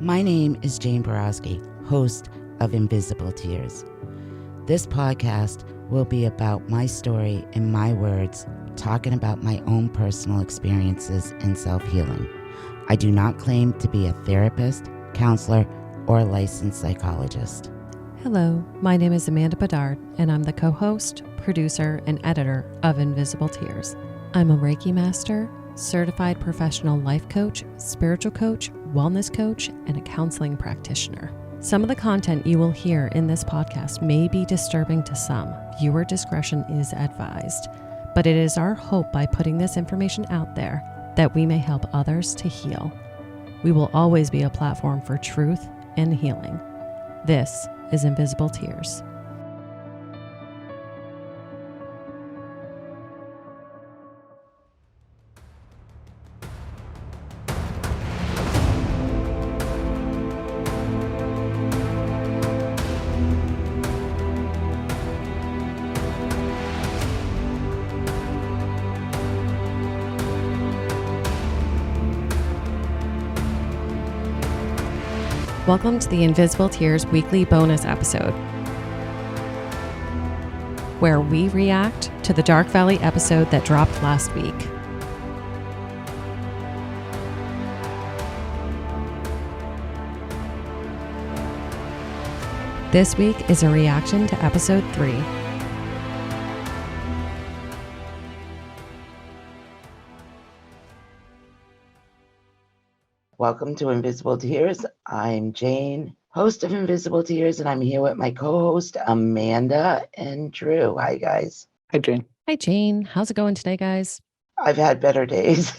My name is Jane Borowski, host of Invisible Tears. This podcast will be about my story in my words, talking about my own personal experiences in self-healing. I do not claim to be a therapist, counselor, or a licensed psychologist. Hello, my name is Amanda Bedard, and I'm the co-host, producer, and editor of Invisible Tears. I'm a Reiki master, certified professional life coach, spiritual coach, wellness coach, and a counseling practitioner. Some of the content you will hear in this podcast may be disturbing to some. Viewer discretion is advised. But it is our hope by putting this information out there that we may help others to heal. We will always be a platform for truth and healing. This is Invisible Tears. Welcome to the Invisible Tears weekly bonus episode, where we react to the Dark Valley episode that dropped last week. This week is a reaction to episode 3. Welcome to Invisible Tears. I'm Jane, host of Invisible Tears, and I'm here with my co-host Amanda and Drew. Hi, guys. Hi, Jane. Hi, Jane. How's it going today, guys? I've had better days,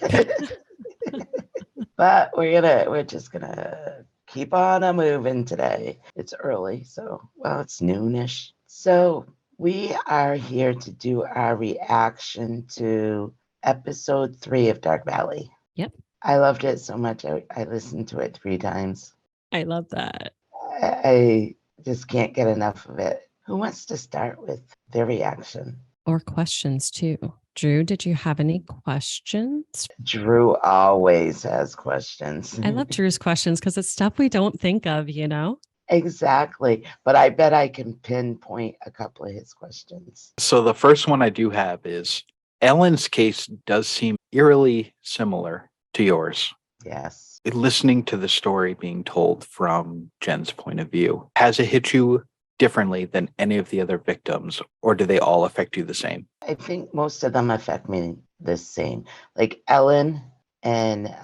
but we're just gonna keep on moving today. It's early, so it's noonish. So we are here to do our reaction to episode 3 of Dark Valley. Yep. I loved it so much. I listened to it 3 times. I love that. I just can't get enough of it. Who wants to start with their reaction? Or questions too. Drew, did you have any questions? Drew always has questions. I love Drew's questions because it's stuff we don't think of, you know? Exactly. But I bet I can pinpoint a couple of his questions. So the first one I do have is, Ellen's case does seem eerily similar to yours. Yes. Listening to the story being told from Jen's point of view, has it hit you differently than any of the other victims, or do they all affect you the same? I think most of them affect me the same. Like Ellen and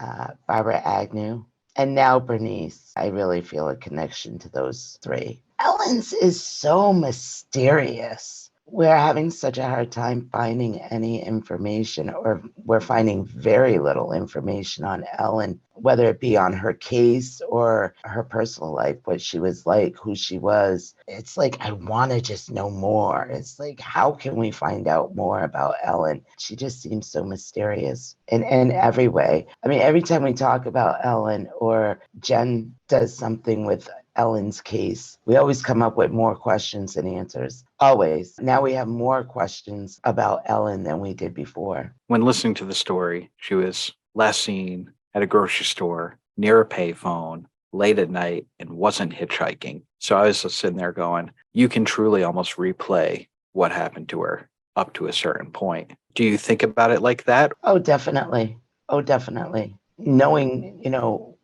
Barbara Agnew, and now Bernice. I really feel a connection to those 3. Ellen's is so mysterious. We're having such a hard time finding any information, or we're finding very little information on Ellen, whether it be on her case or her personal life, what she was like, who she was. It's like, I want to just know more. It's like, how can we find out more about Ellen? She just seems so mysterious in every way. I mean, every time we talk about Ellen or Jen does something with Ellen's case, we always come up with more questions than answers. Always. Now we have more questions about Ellen than we did before. When listening to the story, she was last seen at a grocery store, near a payphone, late at night, and wasn't hitchhiking. So I was just sitting there going, you can truly almost replay what happened to her up to a certain point. Do you think about it like that? Oh, definitely. Knowing,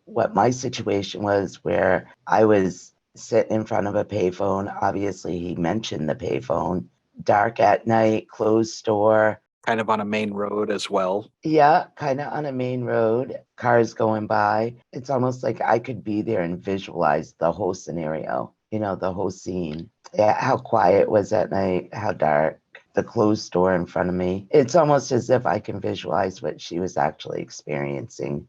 what my situation was, where I was sitting in front of a payphone. Obviously, he mentioned the payphone. Dark at night, closed store. Kind of on a main road as well. Yeah, kind of on a main road. Cars going by. It's almost like I could be there and visualize the whole scenario, the whole scene. Yeah, how quiet it was at night, how dark. The closed store in front of me. It's almost as if I can visualize what she was actually experiencing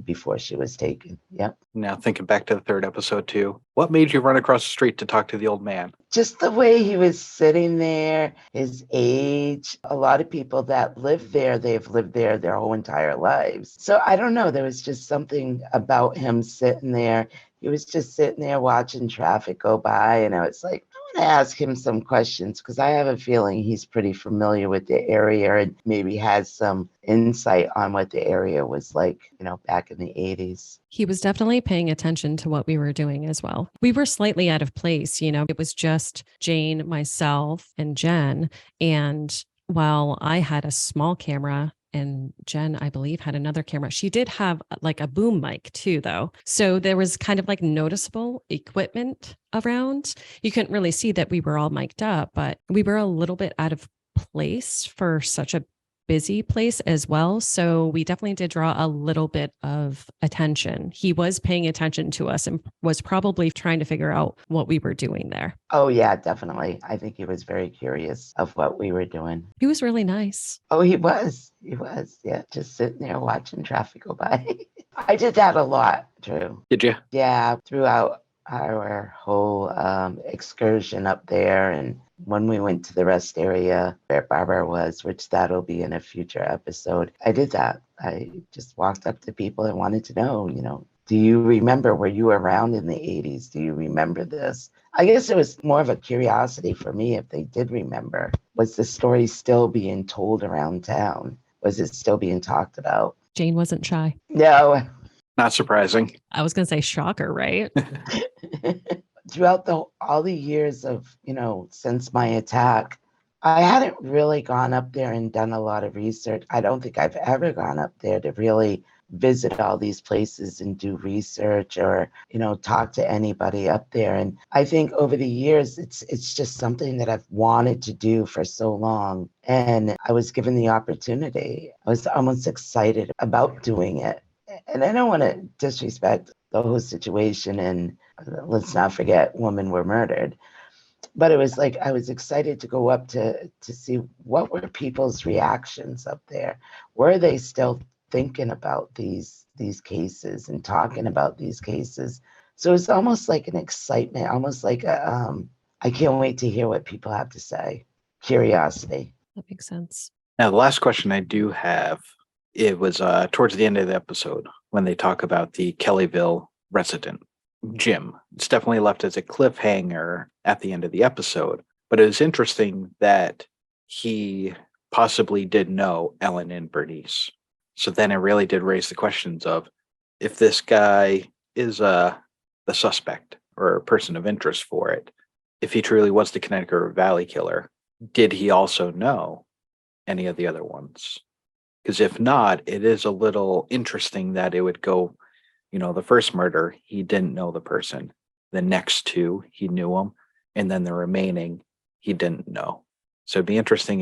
before she was taken. Yep. Now thinking back to the 3rd episode too, what made you run across the street to talk to the old man? Just the way he was sitting there, his age. A lot of people that live there, they've lived there their whole entire lives. So I don't know, there was just something about him sitting there. He was just sitting there watching traffic go by, and I was like, going to ask him some questions because I have a feeling he's pretty familiar with the area and maybe has some insight on what the area was like, back in the 80s. He was definitely paying attention to what we were doing as well. We were slightly out of place, it was just Jane, myself, and Jen. And while I had a small camera, and Jen, I believe, had another camera. She did have like a boom mic too, though. So there was kind of like noticeable equipment around. You couldn't really see that we were all mic'd up, but we were a little bit out of place for such a busy place as well. So we definitely did draw a little bit of attention. He was paying attention to us and was probably trying to figure out what we were doing there. Oh, yeah, definitely. I think he was very curious of what we were doing. He was really nice. Oh, he was. He was. Yeah, just sitting there watching traffic go by. I did that a lot, Drew. Did you? Yeah, throughout our whole excursion up there, and when we went to the rest area where Barbara was, which that'll be in a future episode, I did that. I just walked up to people and wanted to know, do you remember, were you around in the 80s? Do you remember this? I guess it was more of a curiosity for me if they did remember. Was the story still being told around town? Was it still being talked about? Jane wasn't shy. No. Not surprising. I was going to say shocker, right? Throughout all the years of, since my attack, I hadn't really gone up there and done a lot of research. I don't think I've ever gone up there to really visit all these places and do research or, talk to anybody up there. And I think over the years, it's just something that I've wanted to do for so long. And I was given the opportunity. I was almost excited about doing it. And I don't want to disrespect the whole situation, and let's not forget women were murdered. But it was like I was excited to go up to see what were people's reactions up there. Were they still thinking about these cases and talking about these cases? So it's almost like an excitement, almost like I can't wait to hear what people have to say. Curiosity. That makes sense. Now, the last question I do have, it was towards the end of the episode when they talk about the Kellyville resident, Jim. It's definitely left as a cliffhanger at the end of the episode. But it was interesting that he possibly did know Ellen and Bernice. So then it really did raise the questions of if this guy is the suspect or a person of interest for it, if he truly was the Connecticut Valley killer, did he also know any of the other ones? Because if not, it is a little interesting that it would go, the first murder, he didn't know the person. The next two, he knew them. And then the remaining, he didn't know. So it'd be interesting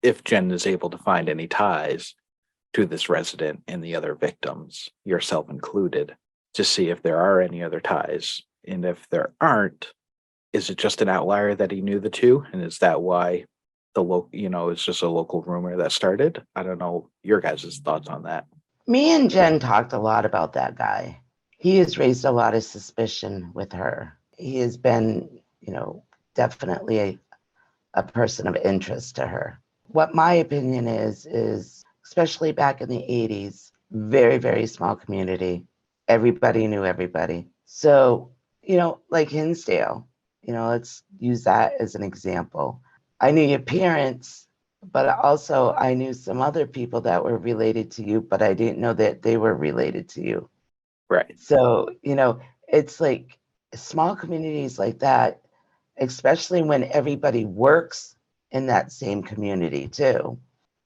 if Jen is able to find any ties to this resident and the other victims, yourself included, to see if there are any other ties. And if there aren't, is it just an outlier that he knew the two? And is that why it's just a local rumor that started? I don't know your guys' thoughts on that. Me and Jen talked a lot about that guy. He has raised a lot of suspicion with her. He has been, definitely a person of interest to her. What my opinion is especially back in the 80s, very, very small community. Everybody knew everybody. So, like Hinsdale, let's use that as an example. I knew your parents, but also I knew some other people that were related to you, but I didn't know that they were related to you. Right. So, it's like small communities like that, especially when everybody works in that same community too,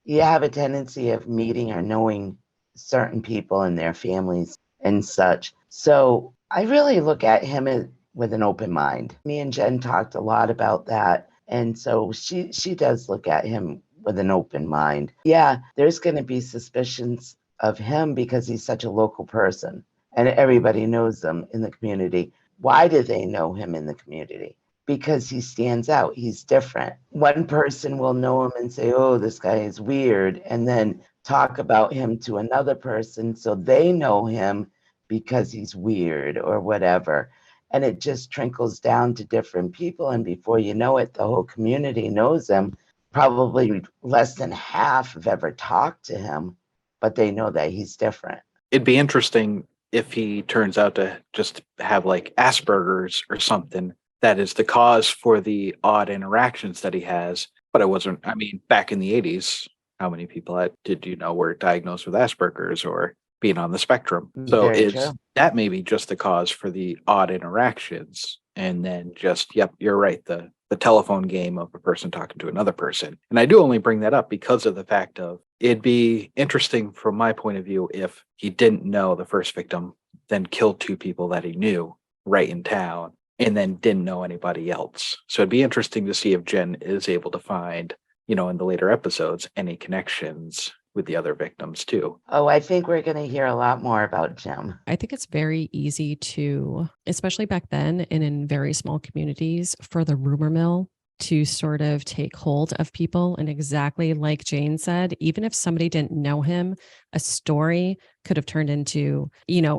you have a tendency of meeting or knowing certain people and their families and such. So I really look at him with an open mind. Me and Jen talked a lot about that. And so she does look at him with an open mind. Yeah, there's going to be suspicions of him because he's such a local person and everybody knows them in the community. Why do they know him in the community? Because he stands out. He's different. One person will know him and say, oh, this guy is weird, and then talk about him to another person so they know him because he's weird or whatever. And it just trickles down to different people. And before you know it, the whole community knows him. Probably less than half have ever talked to him, but they know that he's different. It'd be interesting if he turns out to just have like Asperger's or something, that is the cause for the odd interactions that he has. But it wasn't, I mean, back in the 80s, how many people did you know were diagnosed with Asperger's or being on the spectrum? So Very it's true. that may be just the cause for the odd interactions. And then just, yep, you're right. The telephone game of a person talking to another person. And I do only bring that up because of the fact of it'd be interesting from my point of view if he didn't know the first victim, then killed two people that he knew right in town, and then didn't know anybody else. So it'd be interesting to see if Jen is able to find, in the later episodes, any connections with the other victims too. Oh, I think we're going to hear a lot more about Jim. I think it's very easy to, especially back then and in very small communities, for the rumor mill to sort of take hold of people. And exactly like Jane said, even if somebody didn't know him, a story could have turned into,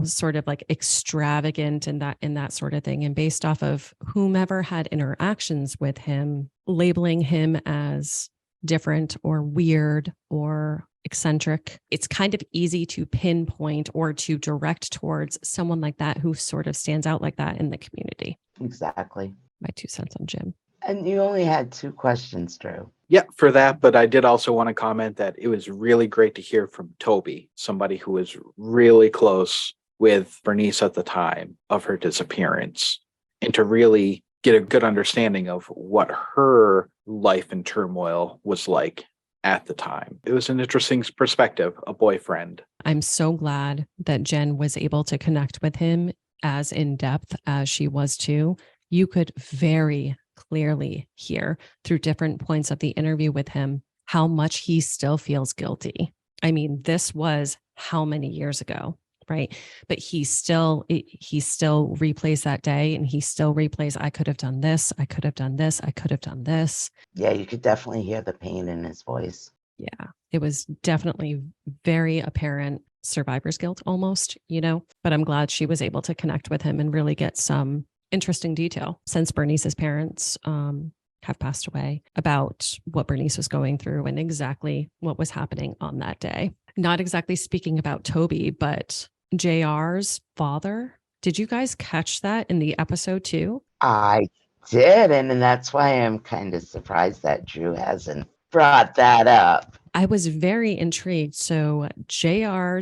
sort of like extravagant and that sort of thing. And based off of whomever had interactions with him, labeling him as different or weird or eccentric, it's kind of easy to pinpoint or to direct towards someone like that who sort of stands out like that in the community. Exactly. My 2 cents on Jim. And you only had 2 questions, Drew. Yeah, for that. But I did also want to comment that it was really great to hear from Toby, somebody who was really close with Bernice at the time of her disappearance, and to really get a good understanding of what her life in turmoil was like at the time. It was an interesting perspective, a boyfriend. I'm so glad that Jen was able to connect with him as in depth as she was too. You could very clearly hear through different points of the interview with him how much he still feels guilty. I mean, this was how many years ago, right? But he still replays that day, and he still replays, I could have done this, I could have done this, I could have done this. Yeah, you could definitely hear the pain in his voice. Yeah, it was definitely very apparent survivor's guilt almost, but I'm glad she was able to connect with him and really get some interesting detail since Bernice's parents have passed away about what Bernice was going through and exactly what was happening on that day. Not exactly speaking about Toby, but JR's father. Did you guys catch that in the episode too? I did, and that's why I'm kind of surprised that Drew hasn't brought that up. I was very intrigued. So JR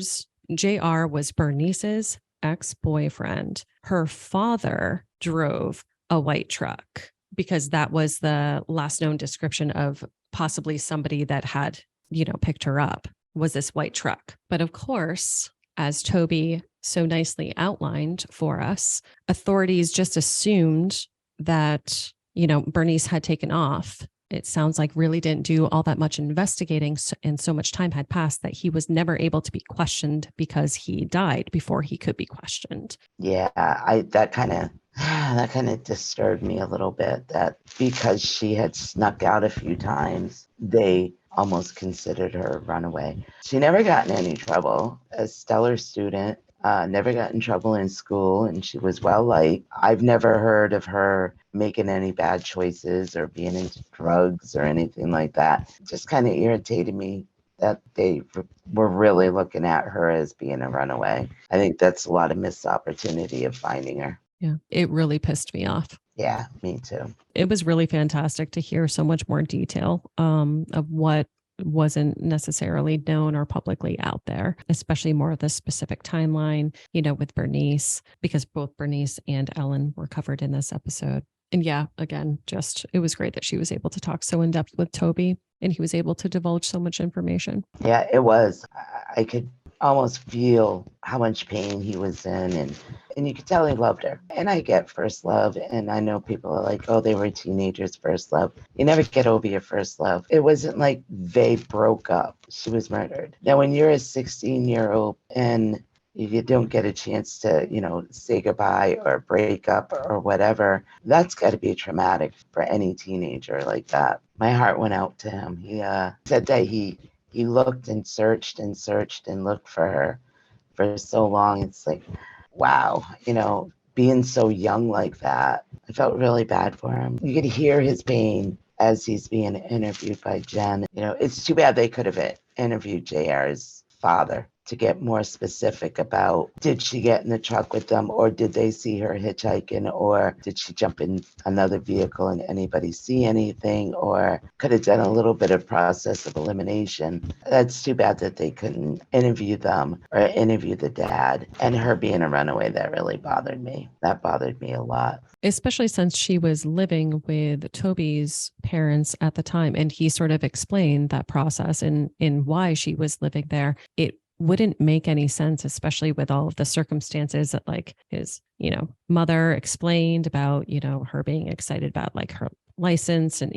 was Bernice's ex-boyfriend. Her father drove a white truck because that was the last known description of possibly somebody that had, picked her up, was this white truck. But of course, as Toby so nicely outlined for us, authorities just assumed that, Bernice had taken off. It sounds like really didn't do all that much investigating, and so much time had passed that he was never able to be questioned because he died before he could be questioned. Yeah, that kind of disturbed me a little bit, that because she had snuck out a few times, they almost considered her a runaway. She never got in any trouble. A stellar student, never got in trouble in school, and she was well liked. I've never heard of her making any bad choices or being into drugs or anything like that. It just kind of irritated me that they were really looking at her as being a runaway. I think that's a lot of missed opportunity of finding her. Yeah, it really pissed me off. Yeah, me too. It was really fantastic to hear so much more detail of what wasn't necessarily known or publicly out there, especially more of the specific timeline, with Bernice, because both Bernice and Ellen were covered in this episode. And yeah, again, it was great that she was able to talk so in depth with Toby and he was able to divulge so much information. Yeah, it was. I could almost feel how much pain he was in, and you could tell he loved her. And I get first love, and I know people are like, oh, they were teenagers, first love. You never get over your first love. It wasn't like they broke up. She was murdered. Now, when you're a 16-year-old and you don't get a chance to, say goodbye or break up or whatever, that's got to be traumatic for any teenager like that. My heart went out to him. He said that he looked and searched and looked for her for so long. It's like, wow, being so young like that. I felt really bad for him. You could hear his pain as he's being interviewed by Jen. It's too bad they could have interviewed JR's father to get more specific about, did she get in the truck with them, or did they see her hitchhiking, or did she jump in another vehicle and anybody see anything, or could have done a little bit of process of elimination. That's too bad that they couldn't interview them or interview the dad. And her being a runaway, that really bothered me. That bothered me a lot. Especially since she was living with Toby's parents at the time. And he sort of explained that process and in why she was living there. It wouldn't make any sense, especially with all of the circumstances that like his, mother explained about, her being excited about like her license and,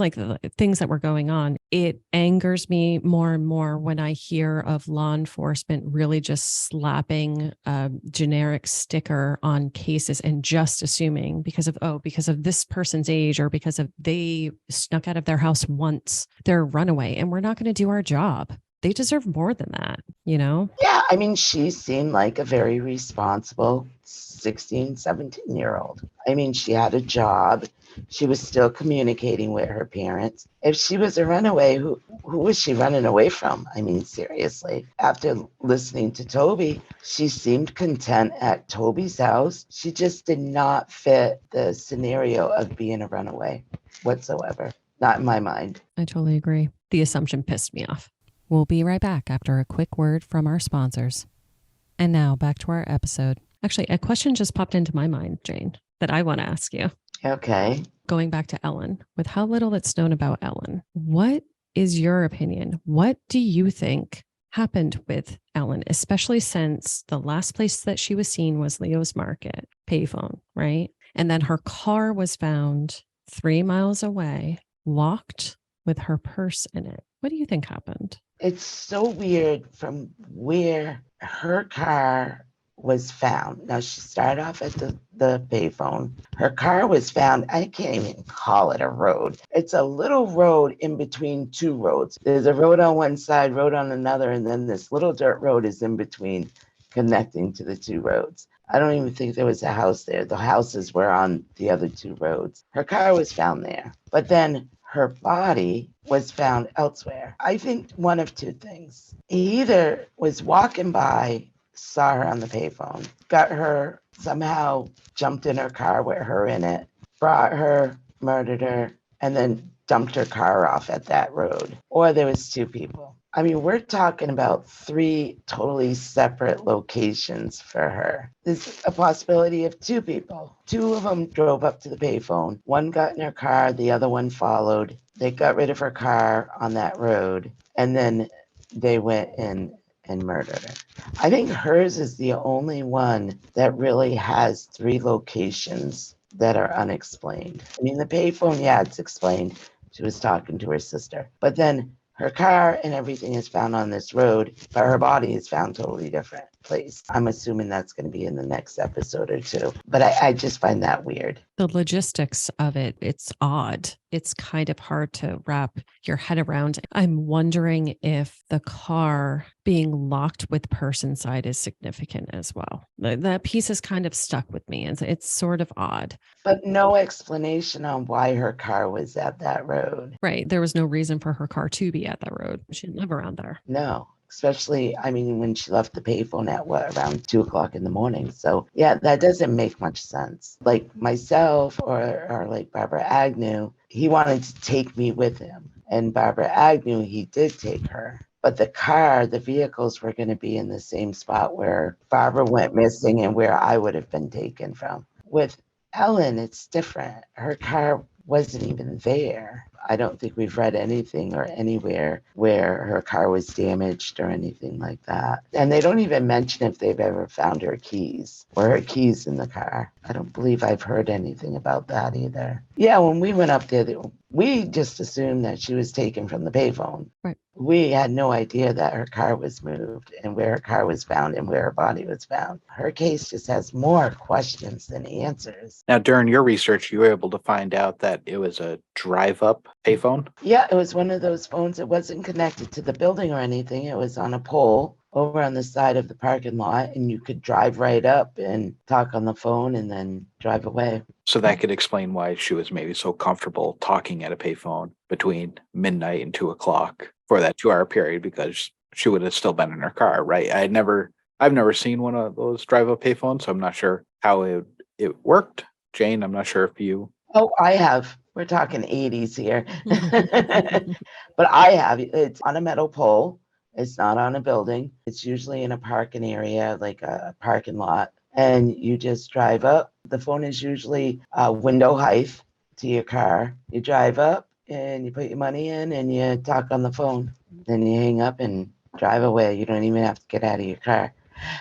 like the things that were going on. It angers me more and more when I hear of law enforcement really just slapping a generic sticker on cases and just assuming because of this person's age or because of they snuck out of their house once, they're a runaway and we're not going to do our job. They deserve more than that, Yeah, I mean, she seemed like a very responsible 16, 17-year-old. I mean, she had a job. She was still communicating with her parents. If she was a runaway, who was she running away from? I mean, seriously. After listening to Toby, she seemed content at Toby's house. She just did not fit the scenario of being a runaway whatsoever. Not in my mind. I totally agree. The assumption pissed me off. We'll be right back after a quick word from our sponsors. And now back to our episode. Actually, a question just popped into my mind, Jane, that I want to ask you. Okay. Going back to Ellen, with how little that's known about Ellen, what is your opinion? What do you think happened with Ellen, especially since the last place that she was seen was Leo's Market payphone, right? And then her car was found 3 miles away, locked with her purse in it. What do you think happened? It's so weird from where her car was found. Now, she started off at the payphone. Her car was found, I can't even call it a road. It's a little road in between two roads. There's a road on one side, road on another, and then this little dirt road is in between, connecting to the two roads. I don't even think there was a house there. The houses were on the other two roads. Her car was found there. But then her body was found elsewhere. I think one of two things. He either was walking by, saw her on the payphone, got her, somehow jumped in her car with her in it, brought her, murdered her, and then dumped her car off at that road. Or there was two people. I mean, we're talking about 3 totally separate locations for her. There's a possibility of 2 people. 2 of them drove up to the payphone. One got in her car, the other one followed. They got rid of her car on that road, and then they went in and murdered her. I think hers is the only one that really has 3 locations that are unexplained. I mean, the payphone, yeah, it's explained. She was talking to her sister. But then her car and everything is found on this road, but her body is found totally different place. I'm assuming that's going to be in the next episode or 2. But I just find that weird. The logistics of it, it's odd. It's kind of hard to wrap your head around. I'm wondering if the car being locked with purse inside is significant as well. That piece is kind of stuck with me. It's sort of odd. But no explanation on why her car was at that road. Right. There was no reason for her car to be at that road. She didn't live around there. No. Especially, I mean, when she left the payphone at around 2:00 in the morning. So yeah, that doesn't make much sense. Like myself or like Barbara Agnew, he wanted to take me with him. And Barbara Agnew, he did take her. But the vehicles were going to be in the same spot where Barbara went missing and where I would have been taken from. With Ellen, it's different. Her car wasn't even there. I don't think we've read anything or anywhere where her car was damaged or anything like that. And they don't even mention if they've ever found her keys or her keys in the car. I don't believe I've heard anything about that either. Yeah, when we went up there, we just assumed that she was taken from the payphone. Right. We had no idea that her car was moved and where her car was found and where her body was found. Her case just has more questions than answers. Now, during your research, you were able to find out that it was a drive-up payphone? Yeah, it was one of those phones. It wasn't connected to the building or anything. It was on a pole over on the side of the parking lot, and you could drive right up and talk on the phone and then drive away. So that could explain why she was maybe so comfortable talking at a payphone between midnight and 2:00 for that 2-hour period, because she would have still been in her car, right? I've never seen one of those drive-up payphones, so I'm not sure how it worked. Jane, I'm not sure if you. Oh, I have. We're talking 80s here. But I have. It's on a metal pole. It's not on a building. It's usually in a parking area, like a parking lot. And you just drive up. The phone is usually window height to your car. You drive up and you put your money in and you talk on the phone. Then you hang up and drive away. You don't even have to get out of your car.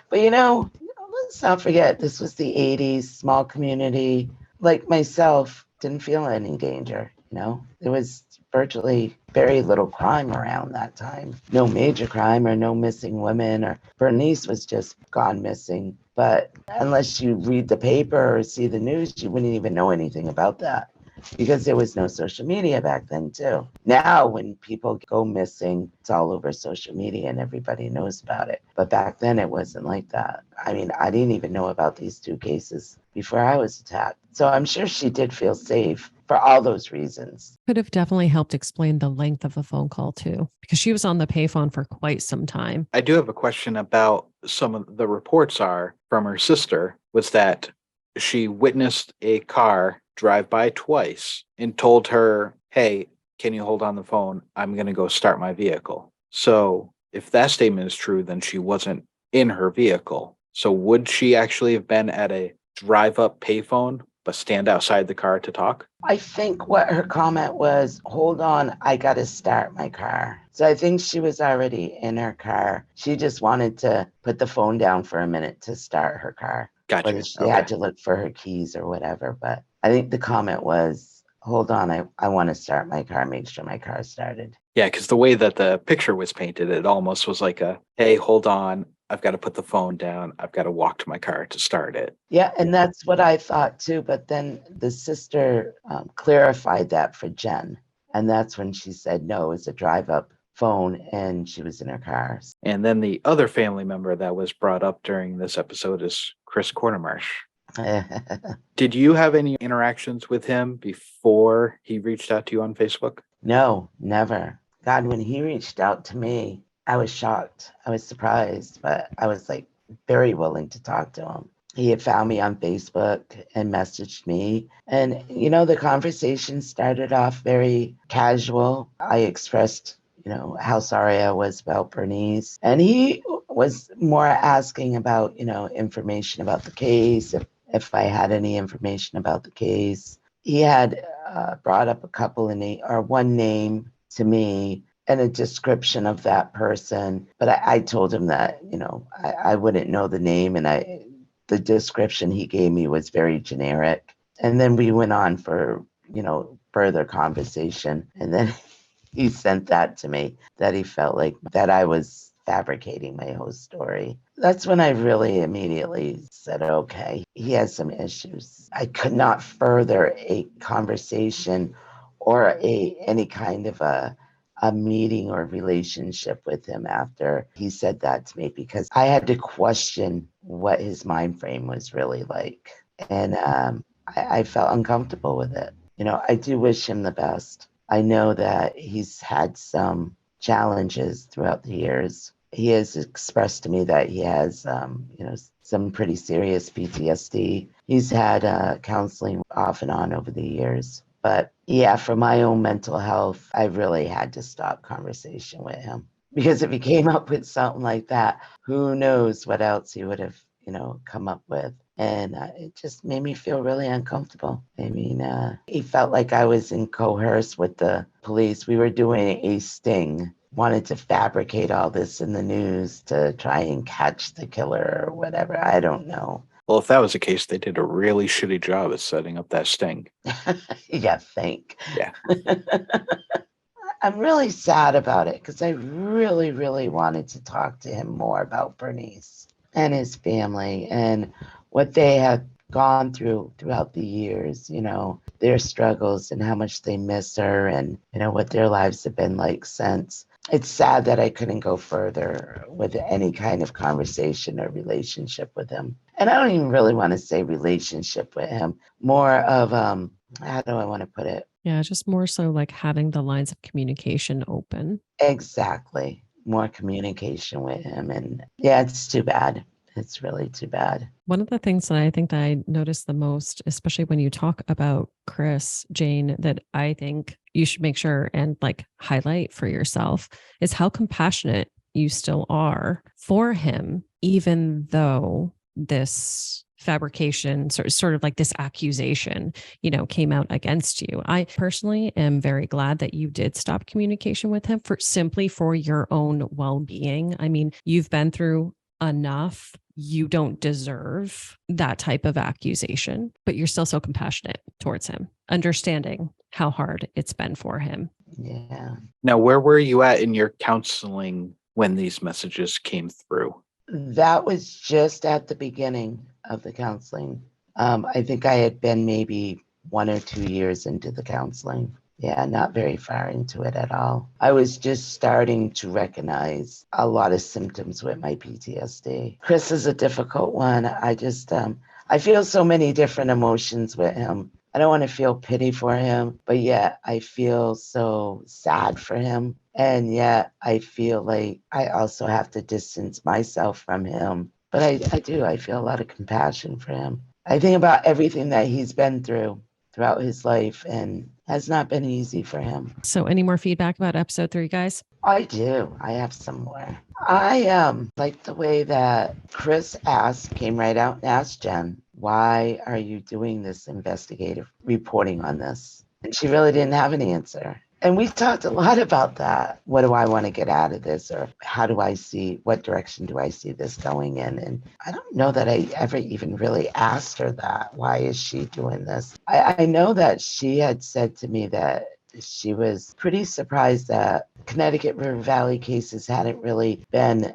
But let's not forget, this was the 80s, small community. Like myself, didn't feel any danger. There was virtually very little crime around that time. No major crime or no missing women, or Bernice was just gone missing. But unless you read the paper or see the news, you wouldn't even know anything about that because there was no social media back then too. Now when people go missing, it's all over social media and everybody knows about it. But back then it wasn't like that. I mean, I didn't even know about these two cases before I was attacked. So I'm sure she did feel safe for all those reasons. Could have definitely helped explain the length of the phone call too, because she was on the payphone for quite some time. I do have a question about some of the reports are from her sister was that she witnessed a car drive by twice and told her, hey, can you hold on the phone? I'm going to go start my vehicle. So if that statement is true, then she wasn't in her vehicle. So would she actually have been at a drive up payphone, but stand outside the car to talk? I think what her comment was, hold on, I got to start my car. So I think she was already in her car. She just wanted to put the phone down for a minute to start her car. Gotcha. Whether she had to look for her keys or whatever. But I think the comment was, hold on, I want to start my car, make sure my car started. Yeah, because the way that the picture was painted, it almost was like hey, hold on, I've got to put the phone down. I've got to walk to my car to start it. Yeah, and that's what I thought too. But then the sister clarified that for Jen. And that's when she said, no, it's a drive up phone and she was in her car. And then the other family member that was brought up during this episode is Chris Quartermarsh. Did you have any interactions with him before he reached out to you on Facebook? No, never. God, when he reached out to me, I was shocked. I was surprised, but I was like very willing to talk to him. He had found me on Facebook and messaged me. And, the conversation started off very casual. I expressed, how sorry I was about Bernice. And he was more asking about, information about the case, if I had any information about the case. He had brought up a couple of one name to me and a description of that person. But I told him that, I wouldn't know the name, and the description he gave me was very generic. And then we went on for, further conversation. And then he sent that to me, that he felt like that I was fabricating my whole story. That's when I really immediately said, okay, he has some issues. I could not further a conversation or any kind of a meeting or relationship with him after he said that to me, because I had to question what his mind frame was really like. And I felt uncomfortable with it. I do wish him the best. I know that he's had some challenges throughout the years. He has expressed to me that he has, some pretty serious PTSD. He's had counseling off and on over the years. But yeah, for my own mental health, I really had to stop conversation with him. Because if he came up with something like that, who knows what else he would have, come up with. And it just made me feel really uncomfortable. I mean, he felt like I was in coerce with the police. We were doing a sting, wanted to fabricate all this in the news to try and catch the killer or whatever. I don't know. Well, if that was the case, they did a really shitty job at setting up that sting. Yeah, think. Yeah. I'm really sad about it because I really, really wanted to talk to him more about Bernice and his family and what they have gone throughout the years, their struggles and how much they miss her and, what their lives have been like since. It's sad that I couldn't go further with any kind of conversation or relationship with him. And I don't even really want to say relationship with him, more of, how do I want to put it? Yeah, just more so like having the lines of communication open. Exactly. more communication with him. And yeah, it's too bad. It's really too bad. One of the things that I think that I noticed the most, especially when you talk about Chris, Jane, that I think you should make sure and like highlight for yourself is how compassionate you still are for him, even though this fabrication, sort of like this accusation, came out against you. I personally am very glad that you did stop communication with him for your own well-being. I mean, you've been through enough. You don't deserve that type of accusation, but you're still so compassionate towards him, understanding how hard it's been for him. Yeah. Now, where were you at in your counseling when these messages came through? That was just at the beginning of the counseling. I think I had been maybe 1 or 2 years into the counseling. Yeah, not very far into it at all. I was just starting to recognize a lot of symptoms with my PTSD. Chris is a difficult one. I feel so many different emotions with him. I don't want to feel pity for him, but yet I feel so sad for him. And yet I feel like I also have to distance myself from him. But I do. I feel a lot of compassion for him. I think about everything that he's been throughout his life, and has not been easy for him. So any more feedback about episode 3, guys? I do. I have some more. I like the way that Chris came right out and asked Jen, why are you doing this investigative reporting on this? And she really didn't have an answer. And we talked a lot about that. What do I want to get out of this? Or what direction do I see this going in? And I don't know that I ever even really asked her that. Why is she doing this? I know that she had said to me that she was pretty surprised that Connecticut River Valley cases hadn't really been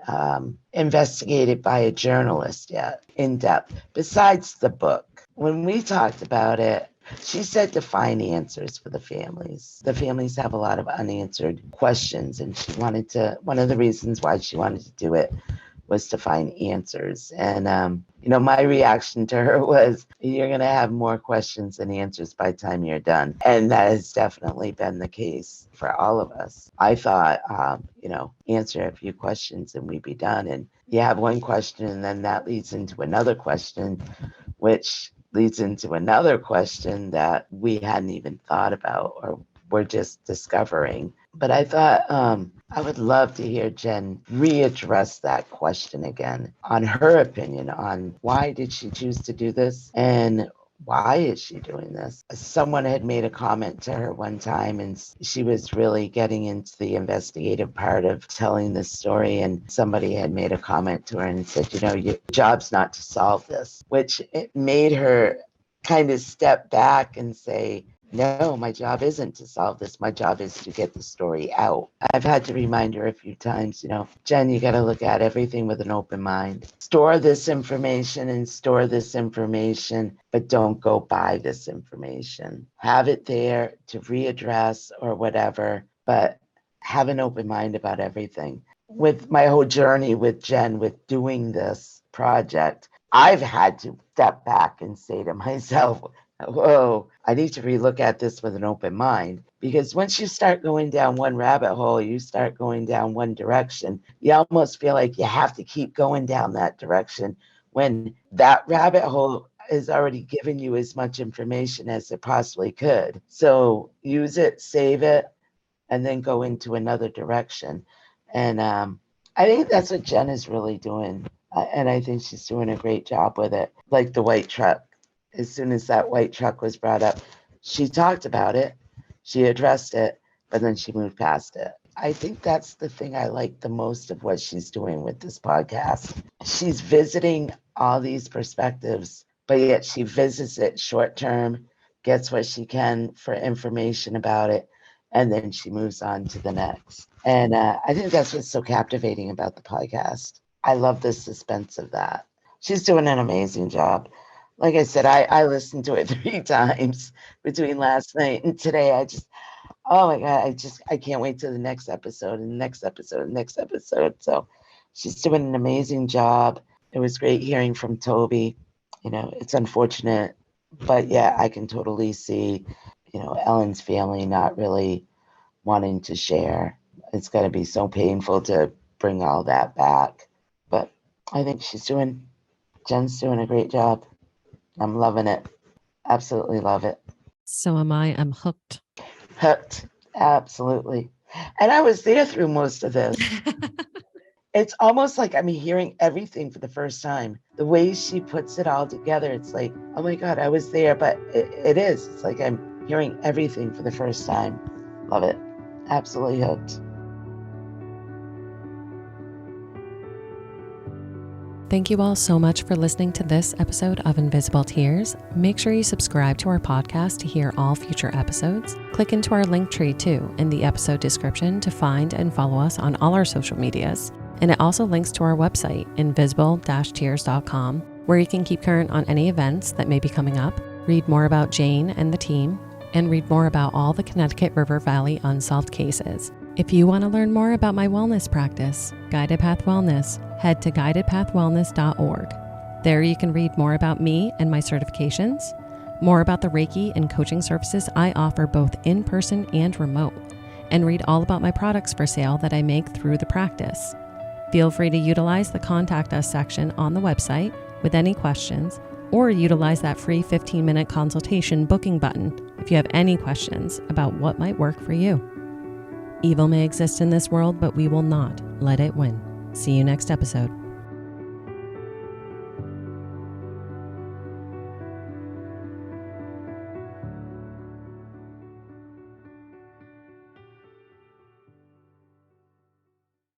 investigated by a journalist yet in depth, besides the book. When we talked about it, she said to find answers for the families. The families have a lot of unanswered questions, and one of the reasons why she wanted to do it was to find answers. And, my reaction to her was, you're going to have more questions than answers by the time you're done. And that has definitely been the case for all of us. I thought, answer a few questions and we'd be done. And you have one question, and then that leads into another question, which leads into another question that we hadn't even thought about or we're just discovering. But I thought I would love to hear Jen readdress that question again on her opinion on why did she choose to do this and why is she doing this? Someone had made a comment to her one time, and she was really getting into the investigative part of telling the story. And somebody had made a comment to her and said, your job's not to solve this, which it made her kind of step back and say, no, my job isn't to solve this. My job is to get the story out. I've had to remind her a few times, Jen, you got to look at everything with an open mind. Store this information, but don't go by this information. Have it there to readdress or whatever, but have an open mind about everything. With my whole journey with Jen, with doing this project, I've had to step back and say to myself, whoa, I need to relook at this with an open mind. Because once you start going down one rabbit hole, you start going down one direction, you almost feel like you have to keep going down that direction when that rabbit hole has already given you as much information as it possibly could. So use it, save it, and then go into another direction. And I think that's what Jen is really doing. And I think she's doing a great job with it. Like the white truck. As soon as that white truck was brought up, she talked about it, she addressed it, but then she moved past it. I think that's the thing I like the most of what she's doing with this podcast. She's visiting all these perspectives, but yet she visits it short term, gets what she can for information about it, and then she moves on to the next. And I think that's what's so captivating about the podcast. I love the suspense of that. She's doing an amazing job. Like I said, I listened to it 3 times between last night and today. Oh my God, I can't wait till the next episode and the next episode and the next episode. So she's doing an amazing job. It was great hearing from Toby. It's unfortunate, but yeah, I can totally see, Ellen's family not really wanting to share. It's got to be so painful to bring all that back. But I think Jen's doing a great job. I'm loving it. Absolutely love it. So am I. I'm hooked. Hooked. Absolutely. And I was there through most of this. It's almost like I'm hearing everything for the first time. The way she puts it all together, it's like, oh my God, I was there. But it is. It's like I'm hearing everything for the first time. Love it. Absolutely hooked. Thank you all so much for listening to this episode of Invisible Tears. Make sure you subscribe to our podcast to hear all future episodes. Click into our link tree too in the episode description to find and follow us on all our social medias. And it also links to our website, invisible-tears.com, where you can keep current on any events that may be coming up, read more about Jane and the team, and read more about all the Connecticut River Valley unsolved cases. If you want to learn more about my wellness practice, Guided Path Wellness, head to guidedpathwellness.org. There you can read more about me and my certifications, more about the Reiki and coaching services I offer both in person and remote, and read all about my products for sale that I make through the practice. Feel free to utilize the Contact Us section on the website with any questions, or utilize that free 15-minute consultation booking button if you have any questions about what might work for you. Evil may exist in this world, but we will not let it win. See you next episode.